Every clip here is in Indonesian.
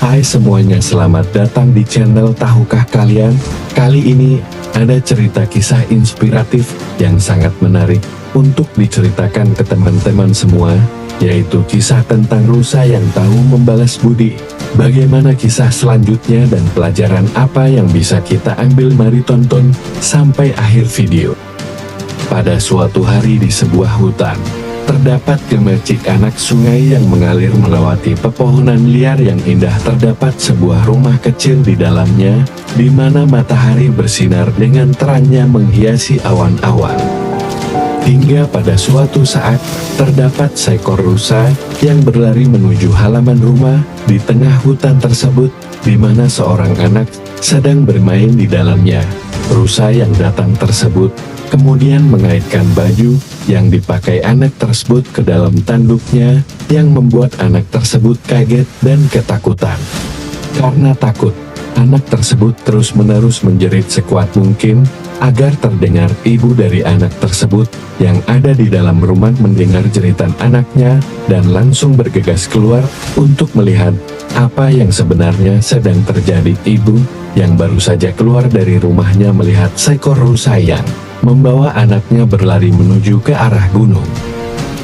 Hai semuanya, selamat datang di channel Tahukah Kalian? Kali ini, ada cerita kisah inspiratif yang sangat menarik untuk diceritakan ke teman-teman semua, yaitu kisah tentang rusa yang tahu membalas budi. Bagaimana kisah selanjutnya dan pelajaran apa yang bisa kita ambil? Mari tonton sampai akhir video. Pada suatu hari di sebuah hutan, terdapat gemercik anak sungai yang mengalir melewati pepohonan liar yang indah. Terdapat sebuah rumah kecil di dalamnya, di mana matahari bersinar dengan terangnya menghiasi awan-awan. Hingga pada suatu saat, terdapat seekor rusa yang berlari menuju halaman rumah. Di tengah hutan tersebut, di mana seorang anak sedang bermain di dalamnya. Rusa yang datang tersebut kemudian mengaitkan baju yang dipakai anak tersebut ke dalam tanduknya, yang membuat anak tersebut kaget dan ketakutan. Karena takut, anak tersebut terus-menerus menjerit sekuat mungkin, agar terdengar. Ibu dari anak tersebut yang ada di dalam rumah mendengar jeritan anaknya, dan langsung bergegas keluar untuk melihat apa yang sebenarnya sedang terjadi. Ibu yang baru saja keluar dari rumahnya melihat seekor rusa yang membawa anaknya berlari menuju ke arah gunung.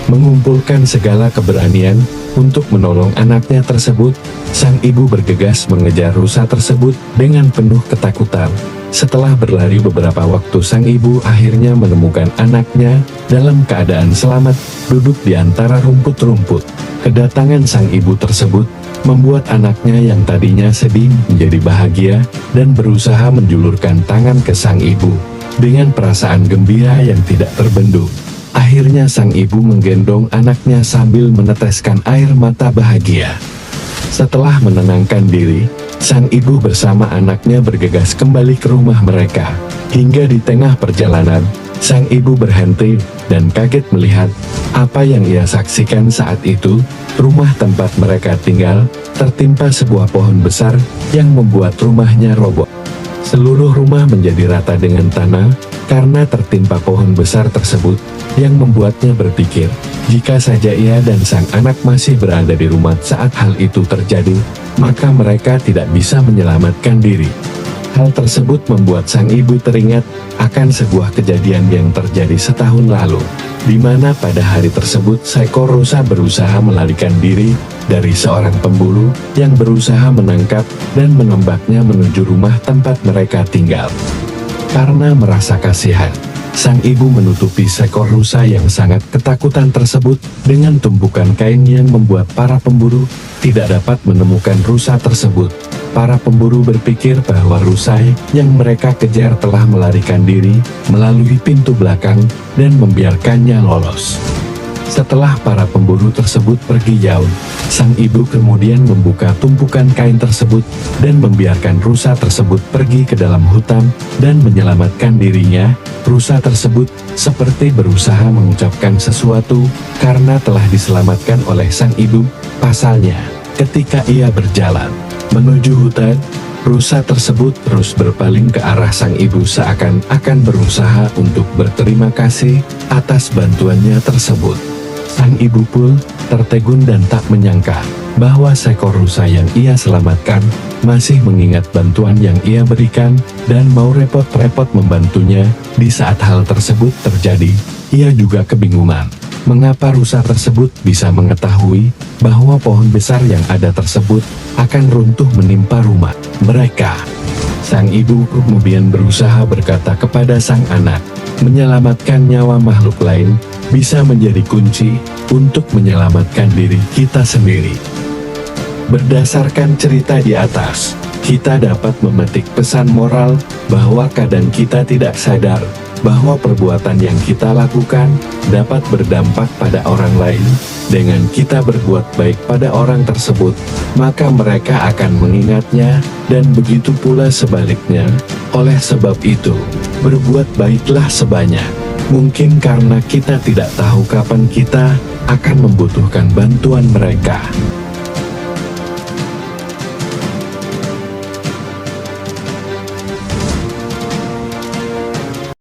Mengumpulkan segala keberanian untuk menolong anaknya tersebut, sang ibu bergegas mengejar rusa tersebut dengan penuh ketakutan. Setelah berlari beberapa waktu, sang ibu akhirnya menemukan anaknya dalam keadaan selamat, duduk di antara rumput-rumput. Kedatangan sang ibu tersebut membuat anaknya yang tadinya sedih menjadi bahagia, dan berusaha menjulurkan tangan ke sang ibu dengan perasaan gembira yang tidak terbendung. Akhirnya sang ibu menggendong anaknya sambil meneteskan air mata bahagia. Setelah menenangkan diri, sang ibu bersama anaknya bergegas kembali ke rumah mereka. Hingga di tengah perjalanan, sang ibu berhenti dan kaget melihat apa yang ia saksikan saat itu. Rumah tempat mereka tinggal tertimpa sebuah pohon besar yang membuat rumahnya roboh. Seluruh rumah menjadi rata dengan tanah karena tertimpa pohon besar tersebut, yang membuatnya berpikir, jika saja ia dan sang anak masih berada di rumah saat hal itu terjadi, maka mereka tidak bisa menyelamatkan diri. Hal tersebut membuat sang ibu teringat akan sebuah kejadian yang terjadi setahun lalu, di mana pada hari tersebut seekor rusa berusaha melarikan diri dari seorang pemburu yang berusaha menangkap dan menembaknya menuju rumah tempat mereka tinggal. Karena merasa kasihan, sang ibu menutupi seekor rusa yang sangat ketakutan tersebut dengan tumpukan kain yang membuat para pemburu tidak dapat menemukan rusa tersebut. Para pemburu berpikir bahwa rusa yang mereka kejar telah melarikan diri melalui pintu belakang dan membiarkannya lolos. Setelah para pemburu tersebut pergi jauh, sang ibu kemudian membuka tumpukan kain tersebut dan membiarkan rusa tersebut pergi ke dalam hutan dan menyelamatkan dirinya. Rusa tersebut seperti berusaha mengucapkan sesuatu karena telah diselamatkan oleh sang ibu. Pasalnya, ketika ia berjalan menuju hutan, rusa tersebut terus berpaling ke arah sang ibu seakan-akan berusaha untuk berterima kasih atas bantuannya tersebut. Sang ibu pun tertegun dan tak menyangka bahwa seekor rusa yang ia selamatkan masih mengingat bantuan yang ia berikan dan mau repot-repot membantunya. Di saat hal tersebut terjadi, ia juga kebingungan mengapa rusa tersebut bisa mengetahui bahwa pohon besar yang ada tersebut akan runtuh menimpa rumah mereka. Sang ibu kemudian berusaha berkata kepada sang anak, menyelamatkan nyawa makhluk lain bisa menjadi kunci untuk menyelamatkan diri kita sendiri. Berdasarkan cerita di atas, kita dapat memetik pesan moral bahwa kadang kita tidak sadar bahwa perbuatan yang kita lakukan dapat berdampak pada orang lain. Dengan kita berbuat baik pada orang tersebut, maka mereka akan mengingatnya, dan begitu pula sebaliknya. Oleh sebab itu, berbuat baiklah sebanyak mungkin karena kita tidak tahu kapan kita akan membutuhkan bantuan mereka.